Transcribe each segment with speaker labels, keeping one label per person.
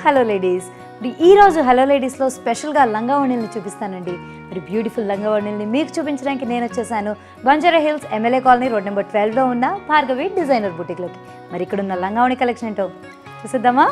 Speaker 1: Hello ladies. ఈ రోజు hello లేడీస్లో స్పెషల్గా లంగా ఓణీల్ని చూపిస్తానండి. మరి బ్యూటిఫుల్ లంగా ఓణీల్ని మీకు చూపించడానికి నేను వచ్చేసాను Banjara Hills MLA colony road number 12లో ఉన్న భార్గవి డిజైనర్ బుటీక్లోకి. మరి ఇక్కడ ఉన్న లంగా ఓణీ కలెక్షన్ ఏంటో చూసిద్దామా?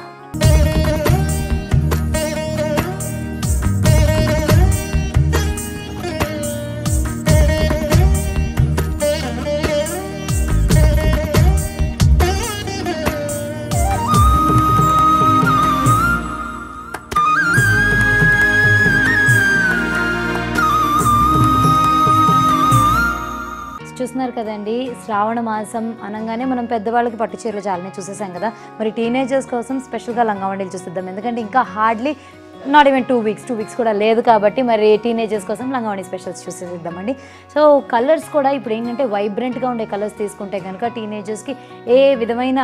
Speaker 1: చూస్తున్నారు కదండి, శ్రావణ మాసం అనగానే మనం పెద్దవాళ్ళకి పట్టు చీరలు చాలానే చూసేసాం కదా. మరి టీనేజర్స్ కోసం స్పెషల్గా లంగా ఓణీలు చూసిద్దాం. ఎందుకంటే ఇంకా హార్డ్లీ నాట్ ఈవెన్ 2 వీక్స్ కూడా లేదు కాబట్టి మరి టీనేజర్స్ కోసం లంగా ఓణీ స్పెషల్స్ చూసేద్దామండి. సో కలర్స్ కూడా ఇప్పుడు ఏంటంటే వైబ్రెంట్గా ఉండే కలర్స్ తీసుకుంటే కనుక టీనేజర్స్కి ఏ విధమైన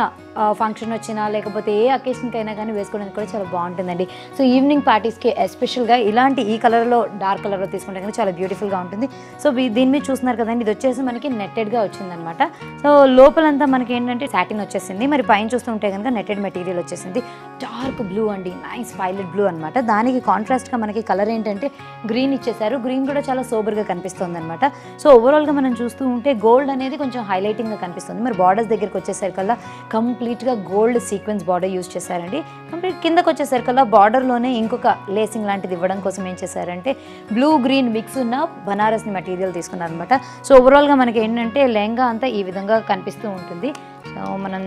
Speaker 1: ఫంక్షన్ వచ్చినా లేకపోతే ఏ అకేషన్కి అయినా కానీ వేసుకోవడానికి కూడా చాలా బాగుంటుందండి. సో ఈవినింగ్ పార్టీస్కి ఎస్పెషల్గా ఇలాంటి ఈ కలర్లో డార్క్ కలర్లో తీసుకుంటే కనుక చాలా బ్యూటిఫుల్గా ఉంటుంది. సో దీని మీద చూస్తున్నారు కదండి, ఇది వచ్చేసి మనకి నెట్టెడ్గా వచ్చిందనమాట. సో లోపలంతా మనకి ఏంటంటే సాటిన్ వచ్చేసింది. మరి పైన చూస్తుంటే కనుక నెట్టెడ్ మెటీరియల్ వచ్చేసింది. డార్క్ బ్లూ అండి, నైస్ వైలెట్ బ్లూ అనమాట. దానికి కాంట్రాస్ట్గా మనకి కలర్ ఏంటంటే గ్రీన్ ఇచ్చేసారు. గ్రీన్ కూడా చాలా సోబర్గా కనిపిస్తుంది అనమాట. సో ఓవరాల్గా మనం చూస్తూ ఉంటే గోల్డ్ అనేది కొంచెం హైలైటింగ్గా కనిపిస్తుంది. మరి బార్డర్స్ దగ్గరికి వచ్చేసరికల్లా కంప్లీట్గా గోల్డ్ సీక్వెన్స్ బార్డర్ యూజ్ చేశారండి. కంప్లీట్ కిందకు వచ్చేసరికల్లా బార్డర్లోనే ఇంకొక లేసింగ్ లాంటిది ఇవ్వడం కోసం ఏం చేశారంటే బ్లూ గ్రీన్ మిక్స్ ఉన్న బనారస్ని మెటీరియల్ తీసుకున్నారు అనమాట. సో ఓవరాల్గా మనకి ఏంటంటే లెహంగా అంతా ఈ విధంగా కనిపిస్తూ ఉంటుంది. సో మనం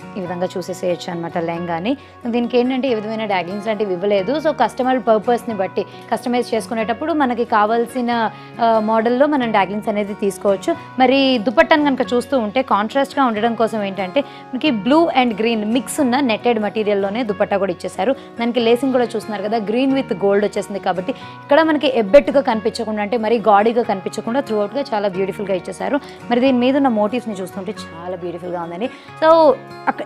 Speaker 1: ఈ విధంగా చూసేసేయచ్చు అనమాట లెహంగాని. దీనికి ఏంటంటే ఏ విధమైన డాగ్లింగ్స్ లాంటివి ఇవ్వలేదు. సో కస్టమర్ పర్పస్ని బట్టి కస్టమైజ్ చేసుకునేటప్పుడు మనకి కావాల్సిన మోడల్లో మనం డాగ్లింగ్స్ అనేది తీసుకోవచ్చు. మరి దుపట్టాను కనుక చూస్తూ ఉంటే కాంట్రాస్ట్గా ఉండడం కోసం ఏంటంటే మనకి బ్లూ అండ్ గ్రీన్ మిక్స్ ఉన్న నెట్టెడ్ మెటీరియల్లోనే దుపట్టా కూడా ఇచ్చేసారు. దానికి లేసింగ్ కూడా చూస్తున్నారు కదా, గ్రీన్ విత్ గోల్డ్ వచ్చేసింది కాబట్టి ఇక్కడ మనకి ఎబ్బెట్టుగా కనిపించకుండా అంటే మరీ గాడీగా కనిపించకుండా త్రూ అవుట్గా చాలా బ్యూటిఫుల్గా ఇచ్చేసారు. మరి దీని మీద ఉన్న మోటివ్స్ని చూస్తుంటే చాలా బ్యూటిఫుల్గా ఉందండి. సో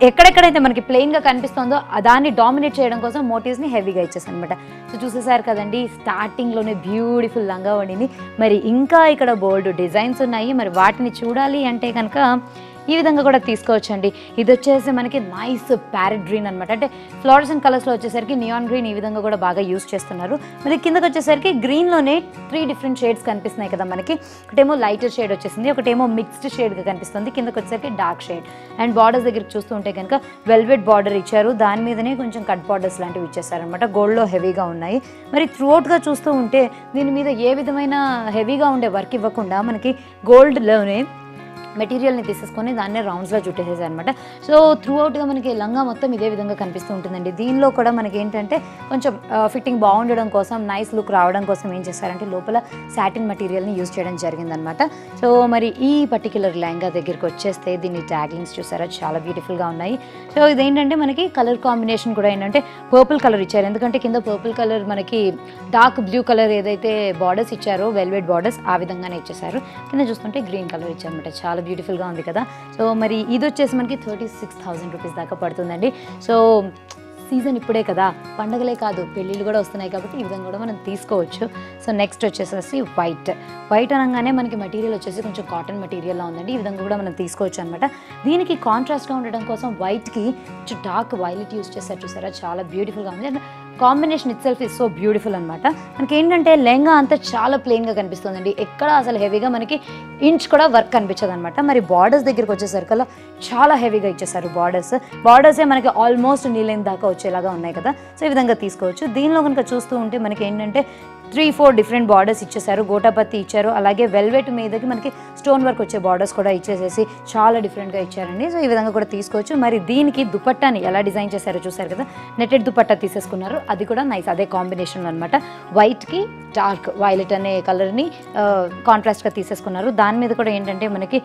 Speaker 1: ఎక్కడెక్కడైతే మనకి ప్లెయిన్గా కనిపిస్తుందో దాన్ని డామినేట్ చేయడం కోసం మోటివ్స్ని హెవీగా ఇచ్చేసాను అనమాట. సో చూసేసారు కదండి, స్టార్టింగ్లోనే బ్యూటిఫుల్ లంగా ఓణీని. మరి ఇంకా ఇక్కడ బోల్డ్ డిజైన్స్ ఉన్నాయి. మరి వాటిని చూడాలి అంటే కనుక ఈ విధంగా కూడా తీసుకోవచ్చండి. ఇది వచ్చేసి మనకి నైస్ ప్యారెట్ గ్రీన్ అనమాట. అంటే ఫ్లోరసెంట్ కలర్స్లో వచ్చేసరికి నియాన్ గ్రీన్ ఈ విధంగా కూడా బాగా యూస్ చేస్తున్నారు. మరి కిందకి వచ్చేసరికి గ్రీన్లోనే 3 డిఫరెంట్ షేడ్స్ కనిపిస్తున్నాయి కదా మనకి. ఒకటేమో లైటర్ షేడ్ వచ్చేసింది, ఒకటేమో మిక్స్డ్ షేడ్గా కనిపిస్తుంది, కిందకి వచ్చేసరికి డార్క్ షేడ్. అండ్ బార్డర్స్ దగ్గరికి చూస్తూ ఉంటే కనుక వెల్వెట్ బార్డర్ ఇచ్చారు. దాని మీదనే కొంచెం కట్ బార్డర్స్ లాంటివి ఇచ్చేసారనమాట. గోల్డ్లో హెవీగా ఉన్నాయి. మరి త్రూఅవుట్గా చూస్తూ ఉంటే దీని మీద ఏ విధమైన హెవీగా ఉండే వర్క్ ఇవ్వకుండా మనకి గోల్డ్లోనే మెటీరియల్ని తీసేసుకొని దాన్నే రౌండ్స్లో చుట్టేసేది అనమాట. సో త్రూఅవుట్గా మనకి లంగా మొత్తం ఇదే విధంగా కనిపిస్తూ ఉంటుందండి. దీనిలో కూడా మనకి ఏంటంటే కొంచెం ఫిట్టింగ్ బాగుండడం కోసం, నైస్ లుక్ రావడం కోసం ఏం చేస్తారంటే లోపల సాటిన్ మెటీరియల్ని యూజ్ చేయడం జరిగిందనమాట. సో మరి ఈ పర్టిక్యులర్ లెహంగా దగ్గరికి వచ్చేస్తే దీని ట్యాగ్లింగ్స్ చూసారా, చాలా బ్యూటిఫుల్గా ఉన్నాయి. సో ఇదేంటంటే మనకి కలర్ కాంబినేషన్ కూడా ఏంటంటే పర్పుల్ కలర్ ఇచ్చారు. ఎందుకంటే కింద పర్పుల్ కలర్ మనకి డార్క్ బ్లూ కలర్ ఏదైతే బార్డర్స్ ఇచ్చారో వెల్వెట్ బార్డర్స్ ఆ విధంగానే ఇచ్చేసారు. కింద చూస్తుంటే గ్రీన్ కలర్ ఇచ్చారనమాట. చాలా బ్యూటిఫుల్గా ఉంది కదా. సో మరి ఇది వచ్చేసి మనకి 36,000 రూపీస్ దాకా పడుతుందండి. సో సీజన్ ఇప్పుడే కదా, పండగలే కాదు పెళ్ళిళ్ళు కూడా వస్తున్నాయి కాబట్టి ఈ విధంగా కూడా మనం తీసుకోవచ్చు. సో నెక్స్ట్ వచ్చేసేసి వైట్ అనగానే మనకి మెటీరియల్ వచ్చేసి కొంచెం కాటన్ మెటీరియల్లా ఉందండి. ఈ విధంగా కూడా మనం తీసుకోవచ్చు అనమాట. దీనికి కాంట్రాస్ట్గా ఉండడం కోసం వైట్కి కొంచెం డార్క్ వైలెట్ యూస్ చేస్తారు చూసారా, చాలా బ్యూటిఫుల్గా ఉంది. And combination it self is so beautiful అనమాట. మనకి ఏంటంటే లెహంగా అంతా చాలా ప్లెయిన్గా కనిపిస్తుందండి. ఎక్కడ అసలు హెవీగా మనకి ఇంచ్ కూడా వర్క్ కనిపించదు అనమాట. మరి బార్డర్స్ దగ్గరికి వచ్చేసరికల్లా చాలా హెవీగా ఇచ్చేసారు. బార్డర్సే మనకి ఆల్మోస్ట్ నీళ్ళైన దాకా వచ్చేలాగా ఉన్నాయి కదా. సో ఈ విధంగా తీసుకోవచ్చు. దీనిలో కనుక చూస్తూ ఉంటే మనకి ఏంటంటే 3-4 డిఫరెంట్ బార్డర్స్ ఇచ్చేసారు. గోటాపత్తి ఇచ్చారు, అలాగే వెల్వెట్ మీదకి మనకి స్టోన్ వర్క్ వచ్చే బార్డర్స్ కూడా ఇచ్చేసేసి చాలా డిఫరెంట్గా ఇచ్చారండి. సో ఈ విధంగా కూడా తీసుకోవచ్చు. మరి దీనికి దుపట్టాని ఎలా డిజైన్ చేశారో చూసారు కదా, నెట్టెడ్ దుపట్టా తీసేసుకున్నారు. అది కూడా నైస్, అదే కాంబినేషన్ అనమాట. వైట్కి డార్క్ వైలెట్ అనే కలర్ని కాంట్రాస్ట్గా తీసేసుకున్నారు. దాని మీద కూడా ఏంటంటే మనకి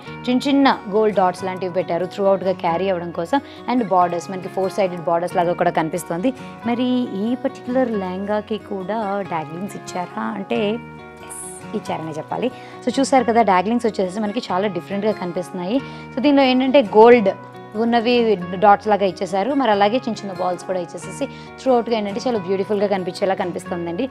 Speaker 1: చిన్న గోల్డ్ డాట్స్ లాంటివి పెట్టారు త్రూఅవుట్గా క్యారీ అవ్వడం కోసం. అండ్ బార్డర్స్ మనకి 4 సైడెడ్ బార్డర్స్ లాగా కూడా కనిపిస్తుంది. మరి ఈ పర్టికులర్ లెహంగాకి కూడా డాగ్లింగ్స్ ఇచ్చారా అంటే ఇచ్చారనే చెప్పాలి. సో చూసారు కదా, డాగ్లింగ్స్ వచ్చేసి మనకి చాలా డిఫరెంట్గా కనిపిస్తున్నాయి. సో దీనిలో ఏంటంటే గోల్డ్ ఉన్నవి డాట్స్ లాగా ఇచ్చేసారు. మరి అలాగే చిన్న బాల్స్ కూడా ఇచ్చేసేసి త్రూఅవుట్గా ఏంటంటే చాలా బ్యూటిఫుల్గా కనిపించేలా కనిపిస్తుందండి.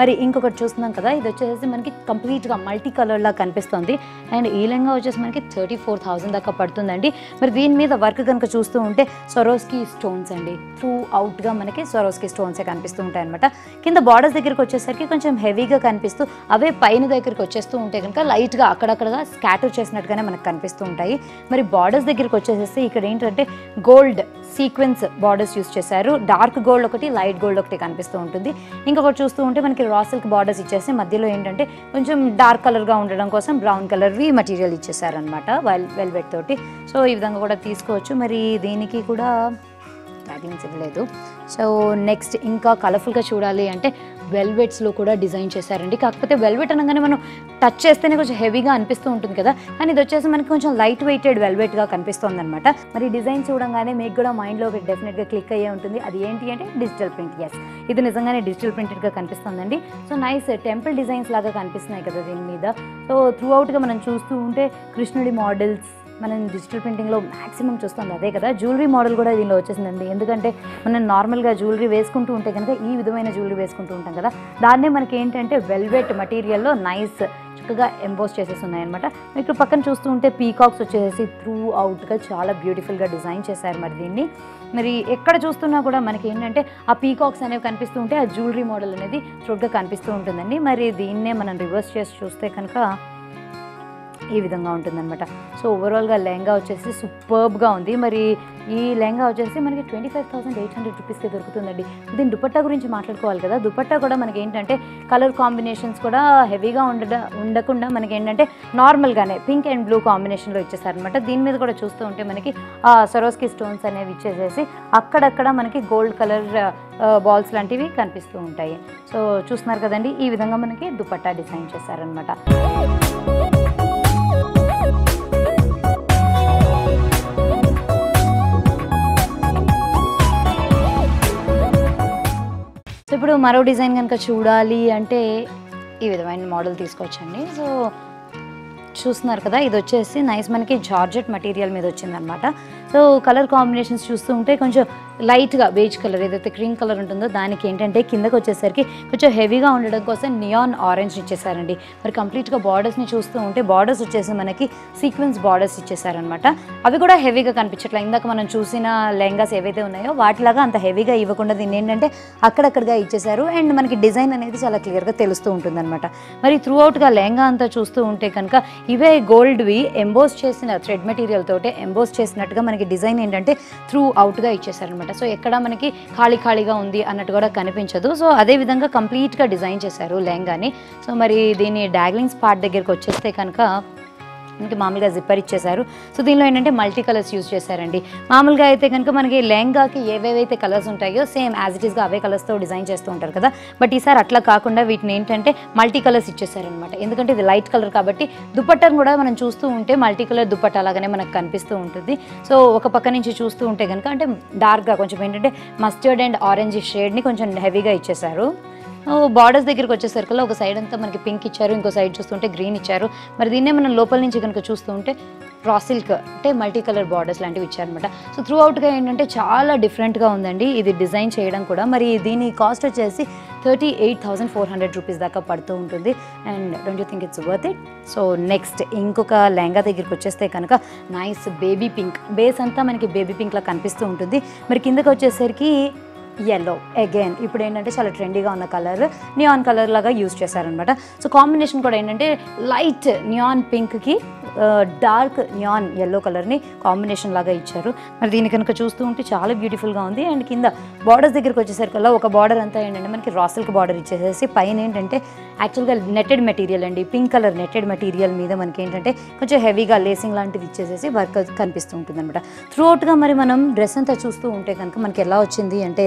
Speaker 1: మరి ఇంకొకటి చూస్తున్నాం కదా, ఇది వచ్చేసి మనకి కంప్లీట్గా మల్టీ కలర్లా కనిపిస్తుంది. అండ్ ఈ లెహంగా వచ్చేసి మనకి 34,000 దాకా పడుతుందండి. మరి దీని మీద వర్క్ కనుక చూస్తూ ఉంటే స్వరోస్కి స్టోన్స్ అండి, త్రూ అవుట్గా మనకి స్వరోస్కి స్టోన్సే కనిపిస్తూ ఉంటాయి అనమాట. కింద బార్డర్స్ దగ్గరికి వచ్చేసరికి కొంచెం హెవీగా కనిపిస్తూ, అవే పైన దగ్గరికి వచ్చేస్తూ ఉంటే కనుక లైట్గా అక్కడక్కడగా స్కాటర్ చేసినట్టుగానే మనకు కనిపిస్తూ ఉంటాయి. మరి బార్డర్స్ దగ్గరికి వచ్చేసేసి ఇక్కడ ఏంటంటే గోల్డ్ సీక్వెన్స్ బార్డర్స్ యూస్ చేశారు. డార్క్ గోల్డ్ ఒకటి, లైట్ గోల్డ్ ఒకటి కనిపిస్తూ ఉంటుంది. ఇంకొకటి చూస్తూ ఉంటే మనకి రా సిల్క్ బార్డర్స్ ఇచ్చేసి మధ్యలో ఏంటంటే కొంచెం డార్క్ కలర్గా ఉండడం కోసం బ్రౌన్ కలర్వి మెటీరియల్ ఇచ్చేసారనమాట వెల్వెట్ తోటి. సో ఈ విధంగా కూడా తీసుకోవచ్చు. మరి దీనికి కూడా ట్యాగ్లింగ్స్ ఇవ్వలేదు. సో నెక్స్ట్ ఇంకా కలర్ఫుల్గా చూడాలి అంటే వెల్వెట్స్లో కూడా డిజైన్ చేశారండి. కాకపోతే వెల్వెట్ అనగానే మనం టచ్ చేస్తేనే కొంచెం హెవీగా అనిపిస్తూ ఉంటుంది కదా, కానీ ఇది వచ్చేసి మనకి కొంచెం లైట్ వెయిటెడ్ వెల్వెట్గా కనిపిస్తుంది అనమాట. మరి డిజైన్ చూడంగానే మీకు కూడా మైండ్లో డెఫినెట్గా క్లిక్ అయ్యే ఉంటుంది. అది ఏంటి అంటే డిజిటల్ ప్రింట్. ఎస్, ఇది నిజంగానే డిజిటల్ ప్రింటెడ్గా కనిపిస్తుందండి. సో నైస్ టెంపుల్ డిజైన్స్ లాగా కనిపిస్తున్నాయి కదా దీని మీద. సో త్రూ అవుట్గా మనం చూస్తూ ఉంటే కృష్ణుడి మోడల్స్ మనం డిజిటల్ ప్రింటింగ్లో మ్యాక్సిమం చూస్తుంది అదే కదా. జ్యువెలరీ మోడల్ కూడా దీనిలో వచ్చేసిందండి. ఎందుకంటే మనం నార్మల్గా జ్యువెలరీ వేసుకుంటూ ఉంటే కనుక ఈ విధమైన జ్యువెలరీ వేసుకుంటూ ఉంటాం కదా, దాన్నే మనకి ఏంటంటే వెల్వెట్ మెటీరియల్లో నైస్ చక్కగా ఎంబోస్ చేసేసి ఉన్నాయన్నమాట. ఇక్కడ పక్కన చూస్తూ ఉంటే పీకాక్స్ వచ్చేసి త్రూ అవుట్గా చాలా బ్యూటిఫుల్గా డిజైన్ చేశారు. మరి దీన్ని మరి ఎక్కడ చూస్తున్నా కూడా మనకి ఏంటంటే ఆ పీకాక్స్ అనేవి కనిపిస్తూ ఉంటే ఆ జ్యువెలరీ మోడల్ అనేది త్రూగా కనిపిస్తూ ఉంటుందండి. మరి దీన్నే మనం రివర్స్ చేసి చూస్తే కనుక ఈ విధంగా ఉంటుందన్నమాట. సో ఓవరాల్గా లెహంగా వచ్చేసి సూపర్బ్గా ఉంది. మరి ఈ లెహంగా వచ్చేసి మనకి 25,800 రూపీస్కి దొరుకుతుందండి. దీని దుపట్టా గురించి మాట్లాడుకోవాలి కదా. దుపట్టా కూడా మనకి ఏంటంటే కలర్ కాంబినేషన్స్ కూడా హెవీగా ఉండకుండా మనకి ఏంటంటే నార్మల్గానే పింక్ అండ్ బ్లూ కాంబినేషన్లో ఇచ్చేసారనమాట. దీని మీద కూడా చూస్తూ ఉంటే మనకి సరోస్కి స్టోన్స్ అనేవి ఇచ్చేసేసి అక్కడక్కడ మనకి గోల్డ్ కలర్ బాల్స్ లాంటివి కనిపిస్తూ ఉంటాయి. సో చూస్తున్నారు కదండి, ఈ విధంగా మనకి దుపట్టా డిజైన్ చేశారనమాట. సో ఇప్పుడు మరో డిజైన్ కనుక చూడాలి అంటే ఈ విధమైన మోడల్ తీసుకోవచ్చండి. సో చూస్తున్నారు కదా, ఇది వచ్చేసి నైస్ మనకి జార్జెట్ మెటీరియల్ మీద వచ్చిందనమాట. సో కలర్ కాంబినేషన్స్ చూస్తూ ఉంటే కొంచెం లైట్గా బేజ్ కలర్ ఏదైతే క్రీమ్ కలర్ ఉంటుందో దానికి ఏంటంటే కిందకు వచ్చేసరికి కొంచెం హెవీగా ఉండడం కోసం నియాన్ ఆరెంజ్ ఇచ్చేసారండి. మరి కంప్లీట్గా బార్డర్స్ని చూస్తూ ఉంటే బార్డర్స్ వచ్చేసి మనకి సీక్వెన్స్ బార్డర్స్ ఇచ్చేసారనమాట. అవి కూడా హెవీగా కనిపించట్లా. ఇందాక మనం చూసిన లెహంగాస్ ఏవైతే ఉన్నాయో వాటిలాగా అంత హెవీగా ఇవ్వకుండా దీన్ని ఏంటంటే అక్కడక్కడగా ఇచ్చేసారు. అండ్ మనకి డిజైన్ అనేది చాలా క్లియర్గా తెలుస్తూ ఉంటుందన్నమాట. మరి త్రూ అవుట్గా లెహంగా అంతా చూస్తూ ఉంటే కనుక ఇవే గోల్డ్వి ఎంబోస్ చేసిన థ్రెడ్ మెటీరియల్ తోటే ఎంబోస్ చేసినట్టుగా మనకి డిజైన్ ఏంటంటే త్రూ అవుట్గా ఇచ్చేసారనమాట. సో ఎక్కడ మనకి ఖాళీగా ఉంది అన్నట్టు కూడా కనిపించదు. సో అదే విధంగా కంప్లీట్గా డిజైన్ చేశారు లెహంగాని. సో మరి దీని డాగ్లింగ్స్ పార్ట్ దగ్గరికి వచ్చేస్తే కనుక మనకి మామూలుగా జిప్పర్ ఇచ్చేసారు. సో దీనిలో ఏంటంటే మల్టీ కలర్స్ యూజ్ చేశారండి. మామూలుగా అయితే కనుక మనకి లెహంగాకి ఏవేవైతే కలర్స్ ఉంటాయో సేమ్ యాజ్ ఇట్ ఈస్గా అవే కలర్స్తో డిజైన్ చేస్తూ ఉంటారు కదా. బట్ ఈసారి అట్లా కాకుండా వీటిని ఏంటంటే మల్టీ కలర్స్ ఇచ్చేసారనమాట. ఎందుకంటే ఇది లైట్ కలర్ కాబట్టి దుపట్టాను కూడా మనం చూస్తూ ఉంటే మల్టీ కలర్ దుపట్టా లాగానే మనకు కనిపిస్తూ ఉంటుంది. సో ఒక పక్క నుంచి చూస్తూ ఉంటే కనుక అంటే డార్క్గా కొంచెం ఏంటంటే మస్టర్డ్ అండ్ ఆరెంజ్ షేడ్ని కొంచెం హెవీగా ఇచ్చేసారు. బార్డర్స్ దగ్గరికి వచ్చేసరికల్లా ఒక సైడ్ అంతా మనకి పింక్ ఇచ్చారు, ఇంకో సైడ్ చూస్తుంటే గ్రీన్ ఇచ్చారు. మరి దీన్నే మనం లోపల నుంచి కనుక చూస్తూ ఉంటే రా సిల్క్ అంటే మల్టీ కలర్ బార్డర్స్ లాంటివి ఇచ్చారనమాట. సో త్రూ అవుట్గా ఏంటంటే చాలా డిఫరెంట్గా ఉందండి ఇది డిజైన్ చేయడం కూడా. మరి దీని కాస్ట్ వచ్చేసి 38,400 రూపీస్ దాకా పడుతూ ఉంటుంది. And don't you think it's worth it? So next ఇంకొక లెహంగా దగ్గరికి వచ్చేస్తే కనుక నైస్ బేబీ పింక్, బేస్ అంతా మనకి బేబీ పింక్లా కనిపిస్తూ ఉంటుంది. మరి కిందకి వచ్చేసరికి yellow అగైన్ ఇప్పుడు ఏంటంటే చాలా ట్రెండీగా ఉన్న కలర్ నియాన్ కలర్ లాగా యూజ్ చేశారనమాట. సో కాంబినేషన్ కూడా ఏంటంటే లైట్ నియాన్ పింక్కి డార్క్ నియాన్ ఎల్లో కలర్ని కాంబినేషన్ లాగా ఇచ్చారు. మరి దీని కనుక చూస్తూ ఉంటే చాలా బ్యూటిఫుల్గా ఉంది. అండ్ కింద బార్డర్స్ దగ్గరికి వచ్చేసరికల్లా ఒక బార్డర్ అంతా ఏంటంటే మనకి రా సిల్క్ బార్డర్ ఇచ్చేసేసి పైన ఏంటంటే యాక్చువల్గా నెట్టెడ్ మెటీరియల్ అండి, పింక్ కలర్ నెట్టెడ్ మెటీరియల్ మీద మనకి ఏంటంటే కొంచెం హెవీగా లేసింగ్ లాంటిది ఇచ్చేసేసి వర్క్ కనిపిస్తూ ఉంటుంది అనమాట. త్రూ అవుట్గా మరి మనం డ్రెస్ అంతా చూస్తూ ఉంటే కనుక మనకి ఎలా వచ్చింది అంటే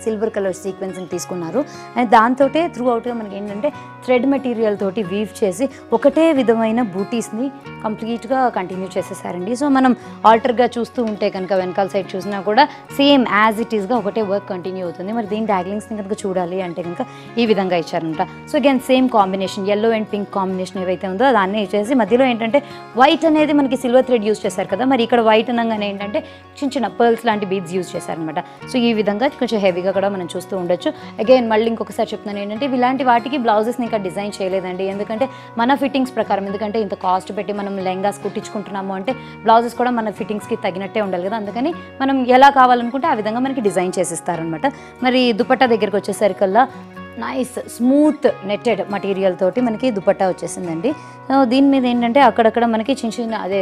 Speaker 1: సిల్వర్ కలర్ సీక్వెన్సింగ్ తీసుకున్నారు. అండ్ దాంతో త్రూ అవుట్గా మనకి ఏంటంటే థ్రెడ్ మెటీరియల్ తోటి వీవ్ చేసి ఒకటే విధమైన బూటీస్ని కంప్లీట్గా కంటిన్యూ చేసేసారండి. సో మనం ఆల్టర్గా చూస్తూ ఉంటే కనుక వెనకాల సైడ్ చూసినా కూడా సేమ్ యాజ్ ఇట్ ఈస్గా ఒకటే వర్క్ కంటిన్యూ అవుతుంది. మరి దీని డాగ్లింగ్స్ని కనుక చూడాలి అంటే కనుక ఈ విధంగా ఇచ్చారనమాట. So again same combination yellow and pink combination ఏవైతే ఉందో దాన్ని ఇచ్చేసి మధ్యలో ఏంటంటే వైట్ అనేది మనకి సిల్వర్ థ్రెడ్ యూజ్ చేశారు కదా, మరి ఇక్కడ వైట్ అనగానే ఏంటంటే చిన్న చిన్న పర్ల్స్ లాంటి బీడ్స్ యూజ్ చేశారనమాట. సో ఈ విధంగా కొంచెం హెవీగా వెరైటీస్లో కూడా మనం చూస్తూ ఉండొచ్చు. అగైన్ మళ్ళీ ఇంకొకసారి చెప్తున్నాను ఏంటంటే ఇలాంటి వాటికి బ్లౌజెస్ని ఇంకా డిజైన్ చేయలేదండి, ఎందుకంటే మన ఫిట్టింగ్స్ ప్రకారం, ఎందుకంటే ఇంత కాస్ట్ పెట్టి మనం లెహంగాస్ కుట్టించుకుంటున్నాము అంటే బ్లౌజెస్ కూడా మన ఫిట్టింగ్స్కి తగినట్టే ఉండాలి కదా, అందుకని మనం ఎలా కావాలనుకుంటే ఆ విధంగా మనకి డిజైన్ చేసిస్తారనమాట. మరి దుపట్టా దగ్గరికి వచ్చేసరికల్లా నైస్ స్మూత్ నెట్టెడ్ మెటీరియల్ తోటి మనకి దుపట్టా వచ్చేసిందండి. దీని మీద ఏంటంటే అక్కడక్కడ మనకి చిన్న చిన్న అదే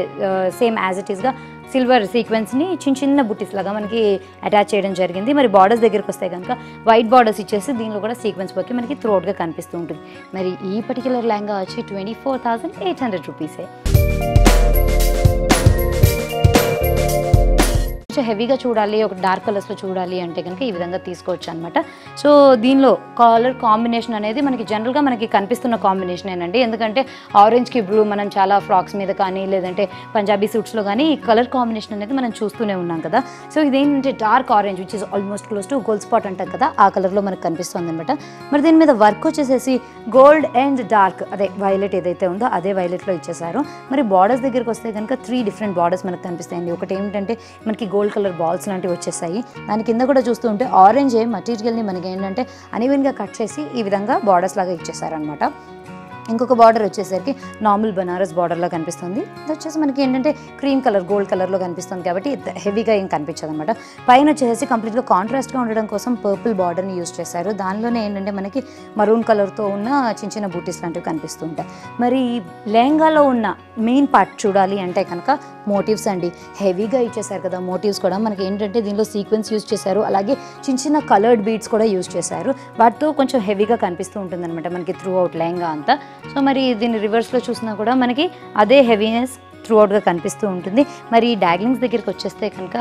Speaker 1: సేమ్ యాజ్ ఇట్ ఈస్గా సిల్వర్ సీక్వెన్స్ని చిన్న చిన్న బుట్టీస్ లాగా మనకి అటాచ్ చేయడం జరిగింది. మరి బార్డర్స్ దగ్గరికి వస్తే కనుక వైట్ బార్డర్స్ ఇచ్చేసి దీనిలో కూడా సీక్వెన్స్ వర్క్ మనకి త్రోట్గా కనిపిస్తూ ఉంటుంది. మరి ఈ పర్టికులర్ లెహంగా వచ్చి 24,800 రూపీసే. కొంచెం హెవీగా చూడాలి, ఒక డార్క్ కలర్స్లో చూడాలి అంటే కనుక ఈ విధంగా తీసుకోవచ్చు అనమాట. సో దీనిలో కలర్ కాంబినేషన్ అనేది మనకి జనరల్గా మనకి కనిపిస్తున్న కాంబినేషనేనండి, ఎందుకంటే ఆరెంజ్కి బ్లూ మనం చాలా ఫ్రాక్స్ మీద కానీ లేదంటే పంజాబీ సూట్స్లో కానీ ఈ కలర్ కాంబినేషన్ అనేది మనం చూస్తూనే ఉన్నాం కదా. సో ఇదేంటంటే dark orange which is almost close to gold spot అంటాం కదా, ఆ కలర్లో మనకు కనిపిస్తుంది అనమాట. మరి దీని మీద వర్క్ వచ్చేసేసి గోల్డ్ అండ్ డార్క్ అదే వైలెట్ ఏదైతే ఉందో అదే వైలెట్లో ఇచ్చేసారు. మరి బార్డర్స్ దగ్గరికి వస్తే కనుక 3 డిఫరెంట్ బార్డర్స్ మనకు కనిపిస్తాయండి. ఒకటి ఏమిటంటే మనకి గోల్డ్ కలర్ బాల్స్ లాంటివి వచ్చేసాయి, దాని కింద కూడా చూస్తూ ఉంటే ఆరెంజ్ మటీరియల్ని మనకి ఏంటంటే అన్ఈవెన్గా కట్ చేసి ఈ విధంగా బార్డర్స్ లాగా ఇచ్చేసారనమాట. ఇంకొక బార్డర్ వచ్చేసరికి నార్మల్ బనారస్ బార్డర్లో కనిపిస్తుంది. ఇది వచ్చేసి మనకి ఏంటంటే క్రీమ్ కలర్ గోల్డ్ కలర్లో కనిపిస్తుంది కాబట్టి హెవీగా ఏం కనిపించదు అనమాట. పైన వచ్చేసి కంప్లీట్గా కాంట్రాస్ట్గా ఉండడం కోసం పర్పుల్ బార్డర్ని యూజ్ చేశారు. దానిలోనే ఏంటంటే మనకి మరూన్ కలర్తో ఉన్న చిన్న చిన్న బూటీస్ లాంటివి కనిపిస్తూ ఉంటాయి. మరి లెహంగాలో ఉన్న మెయిన్ పార్ట్ చూడాలి అంటే కనుక మోటివ్స్ అండి, హెవీగా ఇచ్చేసారు కదా. మోటివ్స్ కూడా మనకి ఏంటంటే దీనిలో సీక్వెన్స్ యూజ్ చేశారు, అలాగే చిన్న చిన్న కలర్డ్ బీడ్స్ కూడా యూజ్ చేశారు. వాటితో కొంచెం హెవీగా కనిపిస్తూ ఉంటుంది అనమాట మనకి త్రూ అవుట్ లెహంగా అంతా. సో మరి దీన్ని రివర్స్లో చూసినా కూడా మనకి అదే హెవీనెస్ త్రూ అవుట్గా కనిపిస్తూ ఉంటుంది. మరి ఈ డాగ్లింగ్స్ దగ్గరికి వచ్చేస్తే కనుక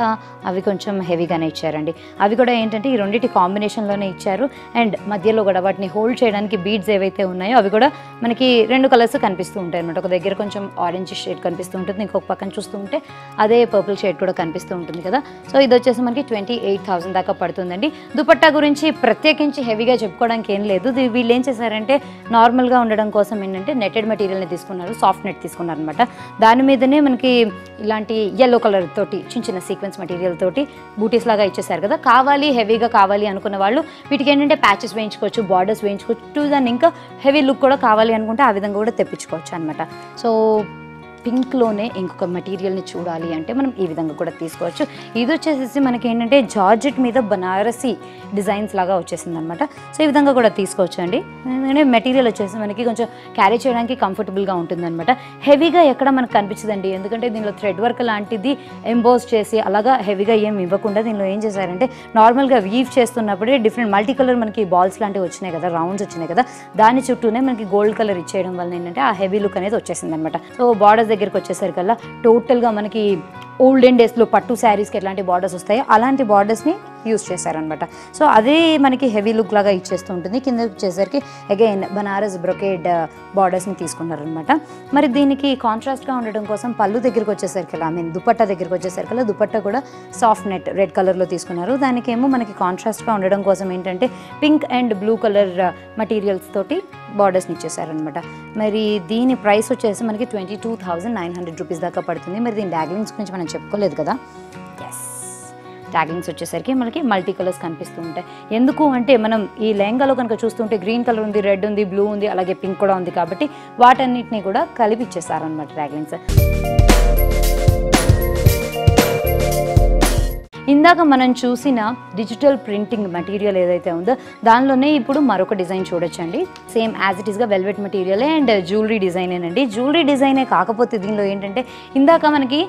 Speaker 1: అవి కొంచెం హెవీగానే ఇచ్చారండి. అవి కూడా ఏంటంటే ఈ రెండింటి కాంబినేషన్లోనే ఇచ్చారు. అండ్ మధ్యలో కూడా వాటిని హోల్డ్ చేయడానికి బీడ్స్ ఏవైతే ఉన్నాయో అవి కూడా మనకి 2 కలర్స్ కనిపిస్తూ ఉంటాయి అనమాట. ఒక దగ్గర కొంచెం ఆరెంజ్ షేడ్ కనిపిస్తూ ఉంటుంది, ఇంకొక పక్కన చూస్తూ ఉంటే అదే పర్పుల్ షేడ్ కూడా కనిపిస్తూ ఉంటుంది కదా. సో ఇది వచ్చేసి మనకి 28,000 దాకా పడుతుందండి. దుపట్టా గురించి ప్రత్యేకించి హెవీగా చెప్పుకోవడానికి ఏం లేదు. వీళ్ళు ఏం చేశారంటే నార్మల్గా ఉండడం కోసం ఏంటంటే నెట్టెడ్ మెటీరియల్ని తీసుకున్నారు, సాఫ్ట్ నెట్ తీసుకున్నారు అనమాట. దాని మీదనే మనకి ఇలాంటి ఎల్లో కలర్ తోటి చిన్న చిన్న సీక్వెన్స్ మెటీరియల్ తోటి బూటీస్ లాగా ఇచ్చేసారు కదా. కావాలి హెవీగా కావాలి అనుకున్న వాళ్ళు వీటికి ఏంటంటే ప్యాచెస్ వేయించుకోవచ్చు, బార్డర్స్ వేయించుకోవచ్చు, దాన్ని ఇంకా హెవీ లుక్ కూడా కావాలి అనుకుంటే ఆ విధంగా కూడా తెప్పించుకోవచ్చు అనమాట. సో పింక్లోనే ఇంకొక మెటీరియల్ని చూడాలి అంటే మనం ఈ విధంగా కూడా తీసుకోవచ్చు. ఇది వచ్చేసి మనకి ఏంటంటే జార్జెట్ మీద బనారసి డిజైన్స్ లాగా వచ్చేసింది అనమాట. సో ఈ విధంగా కూడా తీసుకోవచ్చు అండి. మెటీరియల్ వచ్చేసి మనకి కొంచెం క్యారీ చేయడానికి కంఫర్టబుల్గా ఉంటుందన్నమాట. హెవీగా ఎక్కడ మనకు కనిపించదండి, ఎందుకంటే దీనిలో థ్రెడ్ వర్క్ లాంటిది ఎంబోస్ చేసి అలాగా హెవీగా ఏం ఇవ్వకుండా దీనిలో ఏం చేశారంటే నార్మల్గా వీవ్ చేస్తున్నప్పుడే డిఫరెంట్ మల్టీ కలర్ మనకి బాల్స్ లాంటివి వచ్చినాయి కదా, రౌండ్స్ వచ్చినాయి కదా, దాని చుట్టూనే మనకి గోల్డ్ కలర్ ఇచ్చేయడం వల్ల ఏంటంటే ఆ హెవీ లుక్ అనేది వచ్చేసింది అనమాట. సో బార్డర్స్ దగ్గరికి వచ్చేసరికల్లా టోటల్గా మనకి ఓల్డెన్ డేస్లో పట్టు శారీస్కి ఎట్లాంటి బార్డర్స్ వస్తాయో అలాంటి బార్డర్స్ని యూజ్ చేశారనమాట. సో అదే మనకి హెవీ లుక్ లాగా ఇచ్చేస్తూ ఉంటుంది. కింద వచ్చేసరికి అగైన్ బనారస్ బ్రొకేడ్ బార్డర్స్ని తీసుకున్నారనమాట. మరి దీనికి కాంట్రాస్ట్గా ఉండడం కోసం పళ్ళు దగ్గరికి వచ్చేసరికి దుపట్టా దగ్గరికి వచ్చేసరికి దుపట్టా కూడా సాఫ్ట్ నెట్ రెడ్ కలర్లో తీసుకున్నారు. దానికేమో మనకి కాంట్రాస్ట్గా ఉండడం కోసం ఏంటంటే pink and blue colour materials తోటి బార్డర్స్ని ఇచ్చేసారనమాట. మరి దీని ప్రైస్ వచ్చేసి మనకి 22,900 రూపీస్ దాకా పడుతుంది. మరి దీని డాగ్లింగ్స్ గురించి మనం చెప్పుకోలేదు కదా. ఎస్, ట్యాగింగ్స్ వచ్చేసరికి మనకి మల్టీ కలర్స్ కనిపిస్తూ ఉంటాయి. ఎందుకు అంటే మనం ఈ లెహంగాలో కనుక చూస్తుంటే గ్రీన్ కలర్ ఉంది, రెడ్ ఉంది, బ్లూ ఉంది, అలాగే పింక్ కూడా ఉంది కాబట్టి వాటన్నిటిని కూడా కలిపి ఇచ్చేసారనమాట ట్యాగింగ్స్. ఇందాక మనం చూసిన డిజిటల్ ప్రింటింగ్ మెటీరియల్ ఏదైతే ఉందో దానిలోనే ఇప్పుడు మరొక డిజైన్ చూడొచ్చండి. సేమ్ యాజ్ ఇట్ ఈస్గా వెల్వెట్ మెటీరియల్ అండ్ జ్యువెలరీ డిజైనేనండి. జ్యువెలరీ డిజైనే కాకపోతే దీనిలో ఏంటంటే ఇందాక మనకి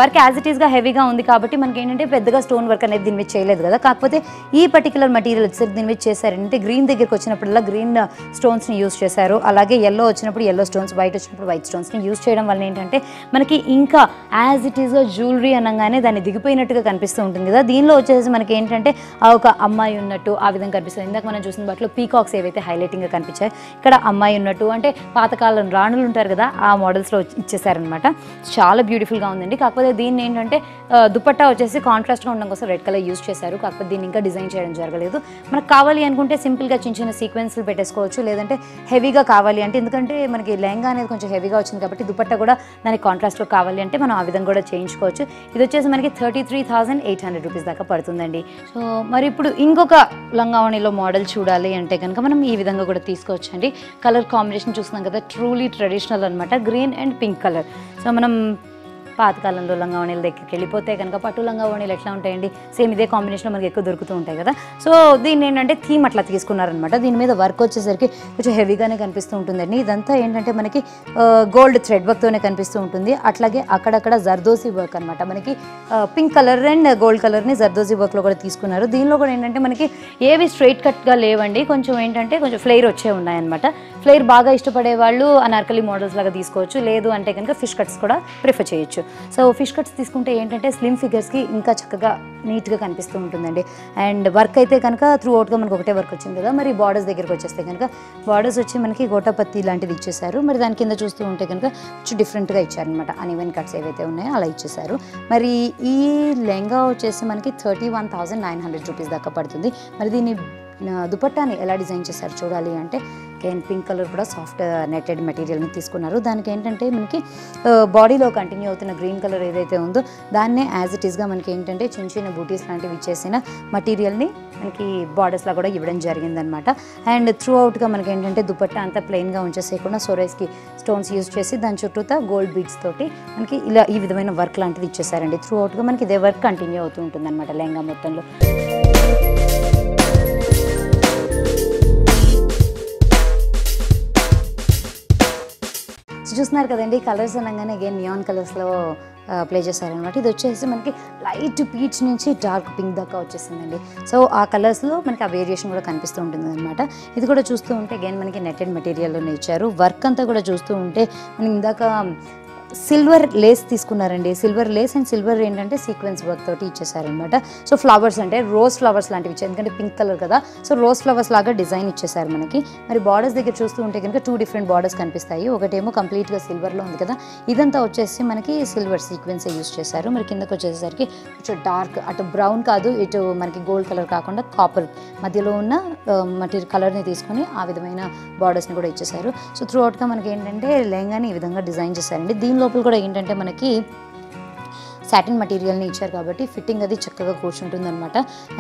Speaker 1: వర్క్ యాజ్ ఇట్ ఈస్గా హెవీగా ఉంది కాబట్టి మనకి ఏంటంటే పెద్దగా స్టోన్ వర్క్ అనేది దీని మీద చేయలేదు కదా. కాకపోతే ఈ పర్టికులర్ మెటీరియల్ వచ్చేసరికి దీని మీద చేశారంటే గ్రీన్ దగ్గరికి వచ్చినప్పుడల్లా గ్రీన్ స్టోన్స్ని యూజ్ చేశారు, అలాగే ఎల్లో వచ్చినప్పుడు ఎల్లో స్టోన్స్, వైట్ వచ్చినప్పుడు వైట్ స్టోన్స్ని యూజ్ చేయడం వల్ల ఏంటంటే మనకి ఇంకా యాజ్ ఇట్ ఈస్గా జ్యువెలరీ అనగానే దాన్ని దిగిపోయినట్టుగా కనిపిస్తూ ఉంటుంది కదా. దీనిలో వచ్చేసి మనకి ఏంటంటే ఒక అమ్మాయి ఉన్నట్టు ఆ విధంగా కనిపిస్తుంది. ఇందాక మనం చూసిన వాటిలో పీకాక్స్ ఏవైతే హైలైటింగ్గా కనిపించాయి, ఇక్కడ అమ్మాయి ఉన్నట్టు అంటే పాతకాలం రాణులు ఉంటారు కదా ఆ మోడల్స్లో ఇచ్చేసారనమాట. చాలా బ్యూటిఫుల్గా ఉందండి. కాకపోతే దీన్ని ఏంటంటే దుపట్టా వచ్చేసి కాంట్రాస్ట్గా ఉండడం కోసం రెడ్ కలర్ యూజ్ చేశారు. కాకపోతే దీన్ని ఇంకా డిజైన్ చేయడం జరగలేదు. మనకు కావాలి అనుకుంటే సింపుల్గా చిన్న చిన్న సీక్వెన్స్లు పెట్టేసుకోవచ్చు, లేదంటే హెవీగా కావాలి అంటే ఎందుకంటే మనకి లెహంగా అనేది కొంచెం హెవీగా వచ్చింది కాబట్టి దుపట్టా కూడా దానికి కాంట్రాస్ట్లో కావాలి అంటే మనం ఆ విధంగా కూడా చేయించుకోవచ్చు. ఇది వచ్చేసి మనకి 33,800 800 రూపీస్ దాకా పడుతుందండి. సో మరి ఇప్పుడు ఇంకొక లంగావణిలో మోడల్ చూడాలి అంటే కనుక మనం ఈ విధంగా కూడా తీసుకోవచ్చండి. కలర్ కాంబినేషన్ చూస్తున్నాం కదా, ట్రూలీ ట్రెడిషనల్ అనమాట, green and pink colour. So మనం పాతకాలంలో లంగావణీల దగ్గరికి వెళ్ళిపోతే కనుక పట్టు లంగావణీలు ఎట్లా ఉంటాయండి, సేమ్ ఇదే కాంబినేషన్లో మనకి ఎక్కువ దొరుకుతూ ఉంటాయి కదా. సో దీన్ని ఏంటంటే థీమ్ అట్లా తీసుకున్నారనమాట. దీని మీద వర్క్ వచ్చేసరికి కొంచెం హెవీగానే కనిపిస్తూ ఉంటుందండి. ఇదంతా ఏంటంటే మనకి గోల్డ్ థ్రెడ్ వర్క్తోనే కనిపిస్తూ ఉంటుంది. అట్లాగే అక్కడక్కడ జర్దోజీ వర్క్ అనమాట, మనకి పింక్ కలర్ అండ్ గోల్డ్ కలర్ని జర్దోజీ వర్క్లో కూడా తీసుకున్నారు. దీనిలో కూడా ఏంటంటే మనకి ఏవి స్ట్రైట్ కట్గా లేవండి, కొంచెం ఏంటంటే కొంచెం ఫ్లేర్ వచ్చే ఉన్నాయన్నమాట. ఫ్లేర్ బాగా ఇష్టపడే వాళ్ళు అనార్కలి మోడల్స్ లాగా తీసుకోవచ్చు, లేదు అంటే కనుక ఫిష్ కట్స్ కూడా ప్రిఫర్ చేయొచ్చు. సో ఫిష్ కట్స్ తీసుకుంటే ఏంటంటే స్లిమ్ ఫిగర్స్కి ఇంకా చక్కగా నీట్గా కనిపిస్తూ ఉంటుందండి. అండ్ వర్క్ అయితే కనుక త్రూ అవుట్గా మనకు ఒకటే వర్క్ వచ్చింది కదా. మరి బార్డర్స్ దగ్గరికి వచ్చేస్తే కనుక బార్డర్స్ వచ్చి మనకి గోటాపత్తి లాంటిది ఇచ్చేసారు. మరి దాని కింద చూస్తూ ఉంటే కనుక కొంచెం డిఫరెంట్గా ఇచ్చారనమాట, అన్ఈవెన్ కట్స్ ఏవైతే ఉన్నాయో అలా ఇచ్చేసారు. మరి ఈ లెహంగా వచ్చేసి మనకి 31,900 రూపీస్ దాకా పడుతుంది. మరి దీన్ని దుపట్టాని ఎలా డిజైన్ చేశారు చూడాలి అంటే అగైన్ పింక్ కలర్ కూడా సాఫ్ట్ నెట్టెడ్ మెటీరియల్ని తీసుకున్నారు. దానికి ఏంటంటే మనకి బాడీలో కంటిన్యూ అవుతున్న గ్రీన్ కలర్ ఏదైతే ఉందో దాన్నే యాజ్ ఇట్ ఈస్గా మనకి ఏంటంటే చిన్న చిన్న బూటీస్ లాంటివి ఇచ్చేసిన మెటీరియల్ని మనకి బార్డర్స్లా కూడా ఇవ్వడం జరిగిందనమాట. అండ్ త్రూ అవుట్గా మనకి ఏంటంటే దుపట్టా అంతా ప్లెయిన్గా ఉంచేసేయకుండా సొరైస్కి స్టోన్స్ యూజ్ చేసి దాని చుట్టూతా గోల్డ్ బీడ్స్ తోటి మనకి ఇలా ఈ విధమైన వర్క్ లాంటిది ఇచ్చేసారండి. త్రూ అవుట్గా మనకి ఇదే వర్క్ కంటిన్యూ అవుతూ ఉంటుంది అనమాట లెహంగా మొత్తంలో. చూస్తున్నారు కదండి, కలర్స్ అనగానే అగైన్ నియాన్ కలర్స్లో ప్లే చేశారనమాట. ఇది వచ్చేసి మనకి లైట్ పీచ్ నుంచి డార్క్ పింక్ దాకా వచ్చేసిందండి. సో ఆ కలర్స్లో మనకి ఆ వేరియేషన్ కూడా కనిపిస్తూ ఉంటుంది అనమాట. ఇది కూడా చూస్తూ ఉంటే అగైన్ మనకి నెట్టెడ్ మెటీరియల్లోనే ఇచ్చారు. వర్క్ అంతా కూడా చూస్తూ ఉంటే మనకి ఇందాక సిల్వర్ లేస్ తీసుకున్నారండి. సిల్వర్ లేస్ అండ్ సిల్వర్ ఏంటంటే సీక్వెన్స్ వర్క్ తోటి ఇచ్చేసారనమాట. సో ఫ్లవర్స్ అంటే రోజ్ ఫ్లవర్స్ లాంటివి ఇచ్చారు, ఎందుకంటే పింక్ కలర్ కదా. సో రోజ్ ఫ్లవర్స్ లాగా డిజైన్ ఇచ్చేసారు మనకి. మరి బార్డర్స్ దగ్గర చూస్తూ ఉంటే కనుక 2 డిఫరెంట్ బార్డర్స్ కనిపిస్తాయి. ఒకటేమో కంప్లీట్గా సిల్వర్లో ఉంది కదా, ఇదంతా వచ్చేసి మనకి సిల్వర్ సీక్వెన్సే యూజ్ చేశారు. మరి కిందకు వచ్చేసరికి కొంచెం డార్క్, అటు బ్రౌన్ కాదు ఇటు మనకి గోల్డ్ కలర్ కాకుండా కాపర్ మధ్యలో ఉన్న మెటీరియల్ కలర్ని తీసుకొని ఆ విధమైన బార్డర్స్ని కూడా ఇచ్చేసారు. సో త్రూ అవుట్గా మనకి ఏంటంటే లెహంగాని ఈ విధంగా డిజైన్ చేశారండి. దీని లోపల కూడా ఏంటంటే మనకి సాటిన్ మెటీరియల్ని ఇచ్చారు కాబట్టి ఫిట్టింగ్ అది చక్కగా కూర్చుంటుంది అనమాట.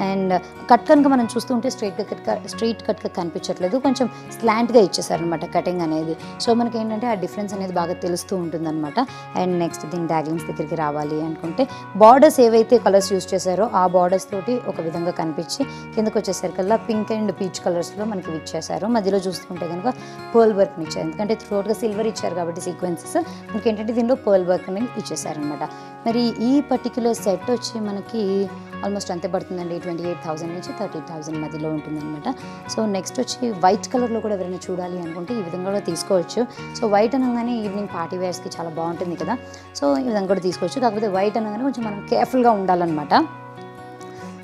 Speaker 1: అండ్ కట్ కనుక మనం చూస్తుంటే స్ట్రైట్ కట్గా కనిపించట్లేదు, కొంచెం స్లాంట్గా ఇచ్చేసారనమాట కటింగ్ అనేది. సో మనకి ఏంటంటే ఆ డిఫరెన్స్ అనేది బాగా తెలుస్తూ ఉంటుంది అనమాట. అండ్ నెక్స్ట్ దీని డాగ్లింగ్స్ దగ్గరికి రావాలి అనుకుంటే బార్డర్స్ ఏవైతే కలర్స్ యూజ్ చేశారో ఆ బార్డర్స్ తోటి ఒక విధంగా కనిపించి కిందకు వచ్చేసరికల్లా పింక్ అండ్ పీచ్ కలర్స్లో మనకి ఇచ్చేసారు. మధ్యలో చూసుకుంటే కనుక పర్ల్ వర్క్ని ఇచ్చారు, ఎందుకంటే త్రూఅవుట్గా సిల్వర్ ఇచ్చారు కాబట్టి సీక్వెన్సెస్ మనకి ఏంటంటే దీనిలో పర్ల్ వర్క్ని ఇచ్చేసారనమాట. మరి ఈ పర్టిక్యులర్ సెట్ వచ్చి మనకి ఆల్మోస్ట్ అంతే పడుతుందండి, 28,000 నుంచి 30,000 మధ్యలో ఉంటుందన్నమాట. సో నెక్స్ట్ వచ్చి వైట్ కలర్లో కూడా ఎవరైనా చూడాలి అనుకుంటే ఈ విధంగా కూడా తీసుకోవచ్చు. సో వైట్ అనగానే ఈవినింగ్ పార్టీ వేర్స్కి చాలా బాగుంటుంది కదా, సో ఈ విధంగా కూడా తీసుకోవచ్చు. కాకపోతే వైట్ అనగానే కొంచెం మనం కేర్ఫుల్గా ఉండాలన్నమాట.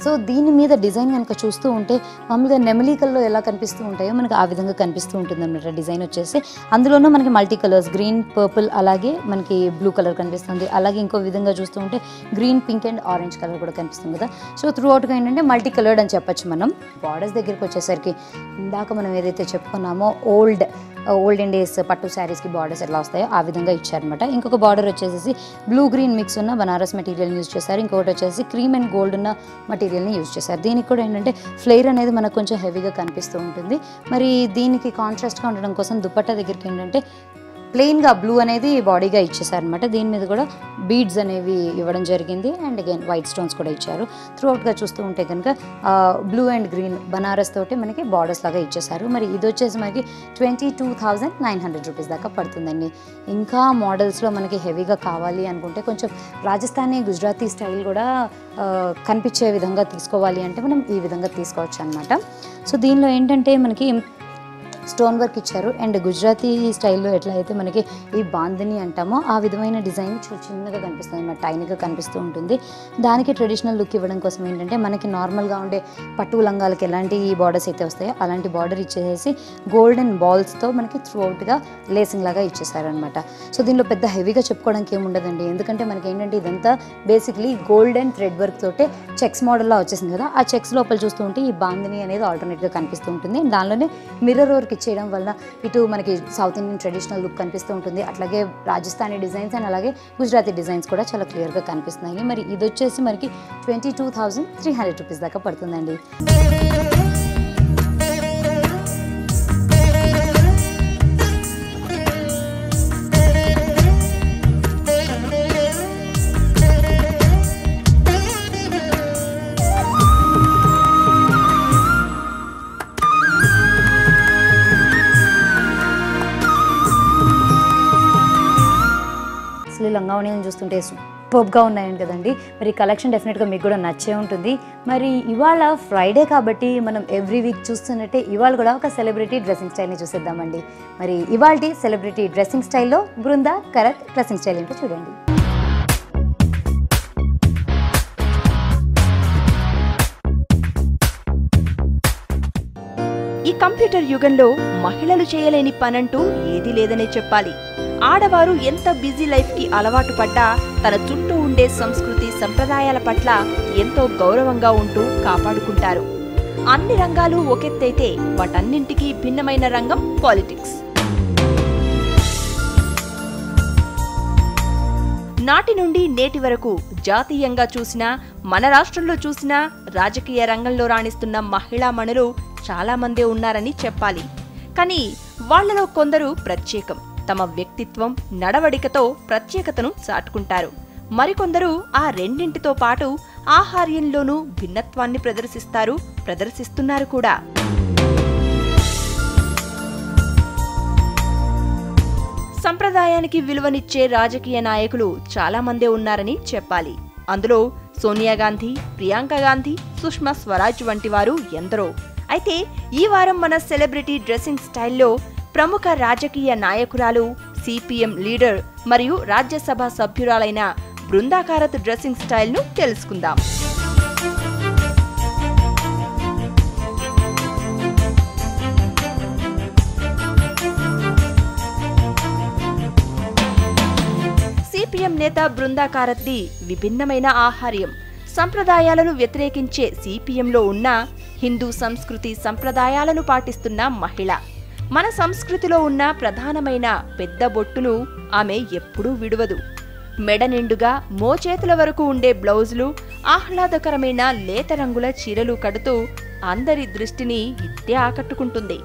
Speaker 1: సో దీని మీద డిజైన్ కనుక చూస్తూ ఉంటే మామూలుగా నెమలికల్లో ఎలా కనిపిస్తూ ఉంటాయో మనకి ఆ విధంగా కనిపిస్తూ ఉంటుంది అనమాట డిజైన్ వచ్చేసి. అందులోనూ మనకి మల్టీ కలర్స్ గ్రీన్, పర్పుల్, అలాగే మనకి బ్లూ కలర్ కనిపిస్తుంది. అలాగే ఇంకో విధంగా చూస్తూ ఉంటే green, pink and orange colour కూడా కనిపిస్తుంది కదా. సో త్రూ అవుట్గా ఏంటంటే మల్టీ కలర్డ్ అని చెప్పచ్చు మనం. బార్డర్స్ దగ్గరికి వచ్చేసరికి ఇందాక మనం ఏదైతే చెప్పుకున్నామో ఓల్డెన్ డేస్ పట్టు శారీస్కి బార్డర్స్ ఎలా వస్తాయో ఆ విధంగా ఇచ్చారనమాట. ఇంకొక బార్డర్ వచ్చేసి బ్లూ గ్రీన్ మిక్స్ ఉన్న బనారస్ మెటీరియల్ యూజ్ చేశారు. ఇంకొకటి వచ్చేసి క్రీమ్ అండ్ గోల్డ్ ఉన్న మెటీరియల్ని యూజ్ చేశారు. దీనికి కూడా ఏంటంటే ఫ్లేర్ అనేది మనకు కొంచెం హెవీగా కనిపిస్తూ ఉంటుంది. మరి దీనికి కాంట్రాస్ట్గా ఉండడం కోసం దుపట్టా దగ్గరికి ఏంటంటే ప్లెయిన్గా బ్లూ అనేది బాడీగా ఇచ్చేసారనమాట. దీని మీద కూడా బీడ్స్ అనేవి ఇవ్వడం జరిగింది. అండ్ అగైన్ వైట్ స్టోన్స్ కూడా ఇచ్చారు. త్రూ అవుట్గా చూస్తూ ఉంటే కనుక బ్లూ అండ్ గ్రీన్ బనారస్ తోటి మనకి బార్డర్స్ లాగా ఇచ్చేసారు. మరి ఇది వచ్చేసి మనకి 22,900 రూపీస్ దాకా పడుతుందండి. ఇంకా మోడల్స్లో మనకి హెవీగా కావాలి అనుకుంటే కొంచెం రాజస్థానీ, గుజరాతీ స్టైల్ కూడా కనిపించే విధంగా తీసుకోవాలి అంటే మనం ఈ విధంగా తీసుకోవచ్చు అనమాట. సో దీనిలో ఏంటంటే మనకి స్టోన్ వర్క్ ఇచ్చారు. అండ్ గుజరాతీ స్టైల్లో ఎట్లా అయితే మనకి ఈ బాందిని అంటామో ఆ విధమైన డిజైన్ చిన్నగా కనిపిస్తుంది అన్నమాట, టైనీగా కనిపిస్తూ ఉంటుంది. దానికి ట్రెడిషనల్ లుక్ ఇవ్వడం కోసం ఏంటంటే మనకి నార్మల్గా ఉండే పట్టు లంగాలకి ఎలాంటి బార్డర్స్ అయితే వస్తాయో అలాంటి బార్డర్ ఇచ్చేసి గోల్డెన్ బాల్స్తో మనకి త్రూ అవుట్గా లేసింగ్ లాగా ఇచ్చేసారనమాట. సో దీనిలో పెద్ద హెవీగా చెప్పుకోవడానికి ఏముండదండి, ఎందుకంటే మనకి ఏంటంటే ఇదంతా బేసిక్లీ గోల్డెన్ థ్రెడ్ వర్క్ తోటే చెక్స్ మోడల్లో వచ్చేసింది కదా. ఆ చెక్స్ లోపల చూస్తూ ఉంటే ఈ బాందిని అనేది ఆల్టర్నేట్గా కనిపిస్తూ ఉంటుంది. దానిలోనే మిర్రర్ వర్క్ వర్క్ ఇచ్చేయడం వల్ల ఇటు మనకి సౌత్ ఇండియన్ ట్రెడిషనల్ లుక్ కనిపిస్తూ ఉంటుంది, అట్లాగే రాజస్థానీ డిజైన్స్ అండ్ అలాగే గుజరాతీ డిజైన్స్ కూడా చాలా క్లియర్గా కనిపిస్తున్నాయి. మరి ఇది వచ్చేసి మనకి 22,300 రూపీస్ దాకా పడుతుందండి. లంగావణిలను చూస్తుంటే సూపర్గా ఉన్నాయండి కదండి. మరి కలెక్షన్ డెఫినెట్గా మీకు కూడా నచ్చే ఉంటుంది. మరి ఇవాళ ఫ్రైడే కాబట్టి మనం ఎవ్రీ వీక్ చూస్తున్నట్టే ఇవాళ కూడా ఒక సెలబ్రిటీ డ్రెస్సింగ్ స్టైల్ని చూసేద్దామండి. మరి ఇవాళ సెలబ్రిటీ డ్రెస్సింగ్ స్టైల్లో బృందా కరత్ డ్రెస్సింగ్ స్టైల్ ఏంటో చూడండి.
Speaker 2: ఈ కంప్యూటర్ యుగంలో మహిళలు చేయలేని పనంటూ ఏదీ లేదనే చెప్పాలి. ఆడవారు ఎంత బిజీ లైఫ్కి అలవాటు పడ్డా తన చుట్టూ ఉండే సంస్కృతి సంప్రదాయాల పట్ల ఎంతో గౌరవంగా ఉంటూ కాపాడుకుంటారు. అన్ని రంగాలు ఒకెత్తైతే వాటన్నింటికీ భిన్నమైన రంగం పాలిటిక్స్. నాటి నుండి నేటి వరకు జాతీయంగా చూసినా మన రాష్ట్రంలో చూసినా రాజకీయ రంగంలో రాణిస్తున్న మహిళామణులు చాలా మందే ఉన్నారని చెప్పాలి. కానీ వాళ్లలో కొందరు ప్రత్యేకం. తమ వ్యక్తిత్వం నడవడికతో ప్రత్యేకతను చాటుకుంటారు. మరికొందరు ఆ రెండింటితో పాటు ఆహార్యంలోనూ భిన్నత్వాన్ని ప్రదర్శిస్తున్నారు కూడా. సంప్రదాయానికి విలువనిచ్చే రాజకీయ నాయకులు చాలా మందే ఉన్నారని చెప్పాలి. అందులో సోనియా గాంధీ, ప్రియాంక గాంధీ, సుష్మా స్వరాజ్ వంటి వారు ఎందరో. అయితే ఈ వారం మన సెలబ్రిటీ డ్రెస్సింగ్ స్టైల్లో ప్రముఖ రాజకీయ నాయకురాలు, సిపిఎం లీడర్ మరియు రాజ్యసభ సభ్యురాలైన బృందా కారత్ డ్రెస్సింగ్ స్టైల్ను తెలుసుకుందాం. సిపిఎం నేత బృందా కారత్ది విభిన్నమైన ఆహార్యం. సంప్రదాయాలను వ్యతిరేకించే సిపిఎంలో ఉన్న హిందూ సంస్కృతి సంప్రదాయాలను పాటిస్తున్న మహిళ. మన సంస్కృతిలో ఉన్న ప్రధానమైన పెద్ద బొట్టును ఆమె ఎప్పుడూ విడువదు. మెడ నిండుగా మోచేతుల వరకు ఉండే బ్లౌజులు, ఆహ్లాదకరమైన లేత రంగుల చీరలు కడుతూ అందరి దృష్టిని ఇట్టే ఆకట్టుకుంటుంది.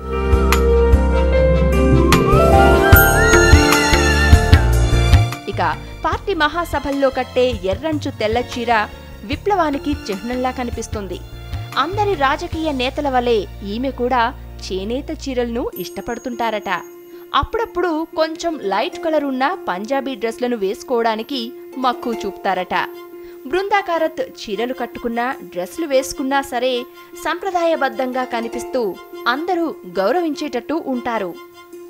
Speaker 2: ఇక పార్టీ మహాసభల్లో కట్టే ఎర్రంచు తెల్ల చీర విప్లవానికి చిహ్నంలా కనిపిస్తుంది. అందరి రాజకీయ నేతల వలె ఈమె కూడా చేనేత చీరలను ఇష్టపడుతుంటారట. అప్పుడప్పుడు కొంచెం లైట్ కలర్ ఉన్న పంజాబీ డ్రెస్లను వేసుకోవడానికి మక్కువ చూపుతారట. బృందా కారత్ చీరలు కట్టుకున్నా డ్రెస్లు వేసుకున్నా సరే సంప్రదాయబద్ధంగా కనిపిస్తూ అందరూ గౌరవించేటట్టు ఉంటారు.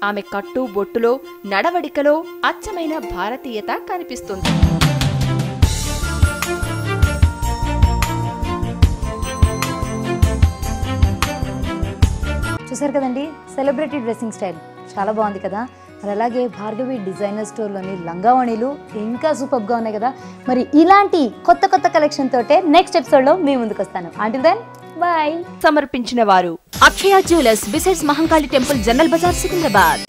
Speaker 2: ఆమె కట్టు బొట్టులో నడవడికలో అచ్చమైన భారతీయత కనిపిస్తుంది.
Speaker 1: చూసారు కదండి సెలబ్రిటీ డ్రెస్సింగ్ స్టైల్ చాలా బాగుంది కదా. మరి అలాగే భార్గవి డిజైనర్ స్టోర్లోని లంగావణిలు ఇంకా సూపర్గా ఉన్నాయి కదా. మరి ఇలాంటి కొత్త కొత్త కలెక్షన్ తోటే నెక్స్ట్ ఎపిసోడ్లో మీ ముందుకు వస్తాను. Until then bye.
Speaker 2: సమర్పించిన వారు
Speaker 3: Akshaya jewellers besides Mahankali temple, general bazaar, Secunderabad.